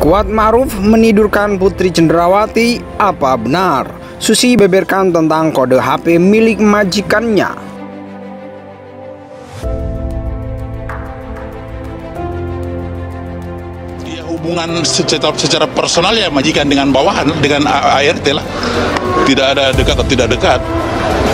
Kuat Ma'ruf menidurkan Putri Cenderawati, apa benar? Susi beberkan tentang kode HP milik majikannya. Ya, hubungan secara personal ya majikan dengan bawahan, dengan ART lah. Tidak ada dekat atau tidak dekat.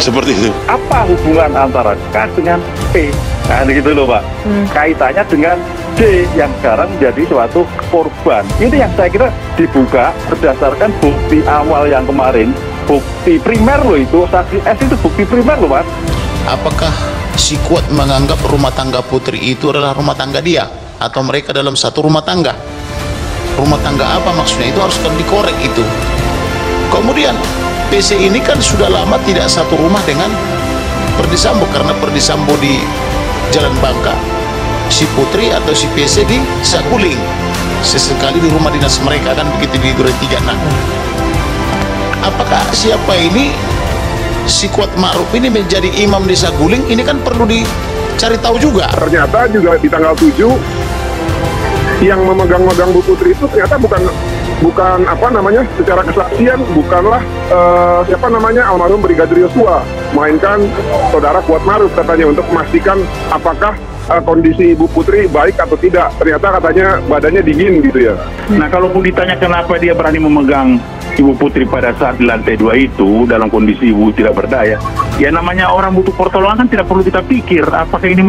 Seperti itu. Apa hubungan antara K dengan P? Nah, gitu loh Pak. Kaitannya dengan D yang sekarang menjadi suatu korban. Ini yang saya kira dibuka berdasarkan bukti awal yang kemarin. Bukti primer loh itu, saksi S itu bukti primer loh Mas. Apakah si Kuat menganggap rumah tangga Putri itu adalah rumah tangga dia? Atau mereka dalam satu rumah tangga? Rumah tangga apa maksudnya? Itu harus kan dikorek itu. Kemudian PC ini kan sudah lama tidak satu rumah dengan Perdi Sambo, karena Perdi Sambo di Jalan Bangka, si Putri atau si PC di Saguling, sesekali di rumah dinas mereka kan begitu di Duren 36. Apakah siapa ini si Kuat Ma'ruf ini menjadi imam di Saguling? Ini kan perlu dicari tahu juga. Ternyata juga di tanggal 7 yang memegang-megang Bu Putri itu ternyata bukan apa namanya, secara kesaksian bukanlah siapa namanya almarhum Brigadir Yosua, melainkan saudara Kuat Ma'ruf katanya, untuk memastikan apakah kondisi Ibu Putri baik atau tidak. Ternyata katanya badannya dingin gitu ya. Nah, kalaupun ditanya kenapa dia berani memegang Ibu Putri pada saat di lantai 2 itu dalam kondisi ibu tidak berdaya, ya namanya orang butuh pertolongan kan tidak perlu kita pikir apakah ini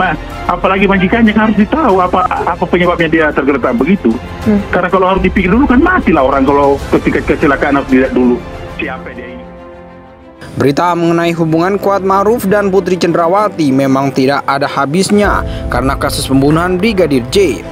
apalagi majikannya kan harus ditahu apa penyebabnya dia tergeletak begitu. Karena kalau harus dipikir dulu kan matilah orang kalau ketika kecelakaan harus dilihat dulu siapa dia ini. Berita mengenai hubungan Kuat Ma'ruf dan Putri Cenderawati memang tidak ada habisnya karena kasus pembunuhan Brigadir J.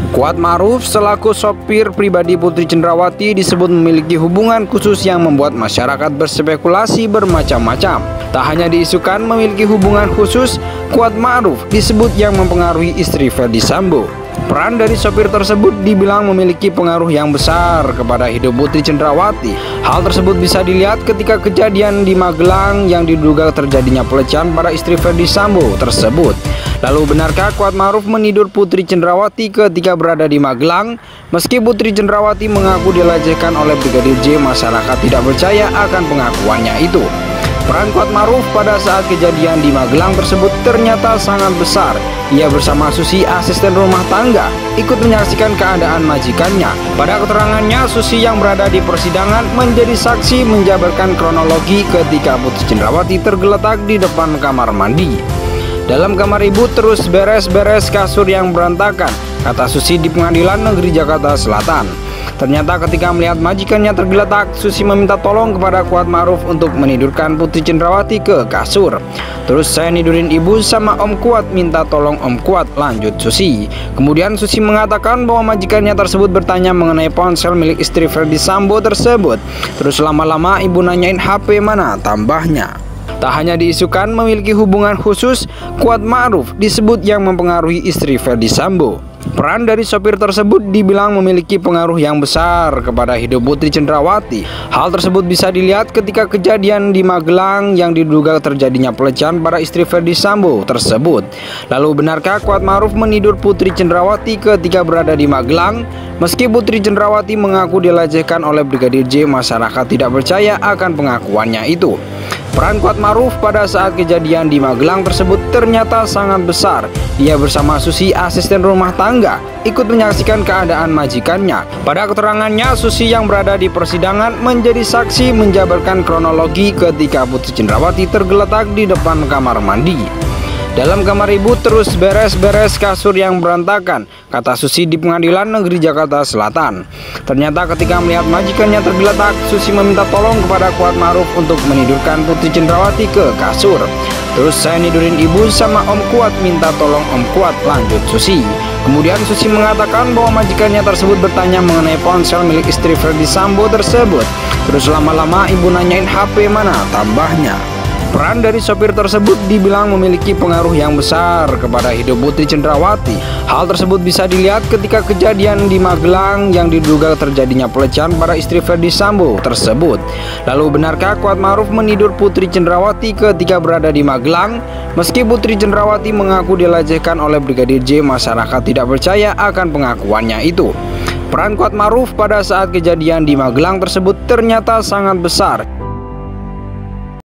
Kuat Ma'ruf selaku sopir pribadi Putri Cenderawati disebut memiliki hubungan khusus yang membuat masyarakat berspekulasi bermacam-macam. Tak hanya diisukan memiliki hubungan khusus, Kuat Ma'ruf disebut yang mempengaruhi istri Ferdi Sambo. Peran dari sopir tersebut dibilang memiliki pengaruh yang besar kepada hidup Putri Cenderawati. Hal tersebut bisa dilihat ketika kejadian di Magelang yang diduga terjadinya pelecehan pada istri Ferdi Sambo tersebut. Lalu benarkah Kuat Ma'ruf menidur Putri Cenderawati ketika berada di Magelang? Meski Putri Cenderawati mengaku dilecehkan oleh Brigadir J, masyarakat tidak percaya akan pengakuannya itu. Peran Kuat Ma'ruf pada saat kejadian di Magelang tersebut ternyata sangat besar. Ia bersama Susi, asisten rumah tangga, ikut menyaksikan keadaan majikannya. Pada keterangannya, Susi yang berada di persidangan menjadi saksi menjabarkan kronologi ketika Putri Cenderawati tergeletak di depan kamar mandi. Dalam kamar ibu terus beres-beres kasur yang berantakan, kata Susi di Pengadilan Negeri Jakarta Selatan. Ternyata ketika melihat majikannya tergeletak, Susi meminta tolong kepada Kuat Ma'ruf untuk menidurkan Putri Cenderawati ke kasur. Terus saya nidurin ibu sama Om Kuat, minta tolong Om Kuat, lanjut Susi. Kemudian Susi mengatakan bahwa majikannya tersebut bertanya mengenai ponsel milik istri Ferdi Sambo tersebut. Terus lama-lama ibu nanyain HP mana, tambahnya. Tak hanya diisukan memiliki hubungan khusus, Kuat Ma'ruf disebut yang mempengaruhi istri Ferdi Sambo. Peran dari sopir tersebut dibilang memiliki pengaruh yang besar kepada hidup Putri Cenderawati. Hal tersebut bisa dilihat ketika kejadian di Magelang yang diduga terjadinya pelecehan pada istri Ferdi Sambo tersebut. Lalu benarkah Kuat Ma'ruf menidur Putri Cenderawati ketika berada di Magelang? Meski Putri Cenderawati mengaku dilecehkan oleh Brigadir J, masyarakat tidak percaya akan pengakuannya itu. Peran Kuat Ma'ruf pada saat kejadian di Magelang tersebut ternyata sangat besar. Ia bersama Susi, asisten rumah tangga, ikut menyaksikan keadaan majikannya. Pada keterangannya, Susi yang berada di persidangan menjadi saksi menjabarkan kronologi ketika Putri Cenderawati tergeletak di depan kamar mandi. Dalam kamar ibu terus beres-beres kasur yang berantakan, kata Susi di Pengadilan Negeri Jakarta Selatan. Ternyata ketika melihat majikannya tergeletak, Susi meminta tolong kepada Kuat Ma'ruf untuk menidurkan Putri Cenderawati ke kasur. Terus saya nidurin ibu sama Om Kuat, minta tolong Om Kuat, lanjut Susi. Kemudian Susi mengatakan bahwa majikannya tersebut bertanya mengenai ponsel milik istri Ferdi Sambo tersebut. Terus lama-lama ibu nanyain HP mana, tambahnya. Peran dari sopir tersebut dibilang memiliki pengaruh yang besar kepada hidup Putri Cenderawati. Hal tersebut bisa dilihat ketika kejadian di Magelang yang diduga terjadinya pelecehan pada istri Ferdi Sambo tersebut. Lalu benarkah Kuat Ma'ruf menidur Putri Cenderawati ketika berada di Magelang? Meski Putri Cenderawati mengaku dilecehkan oleh Brigadir J, masyarakat tidak percaya akan pengakuannya itu. Peran Kuat Ma'ruf pada saat kejadian di Magelang tersebut ternyata sangat besar.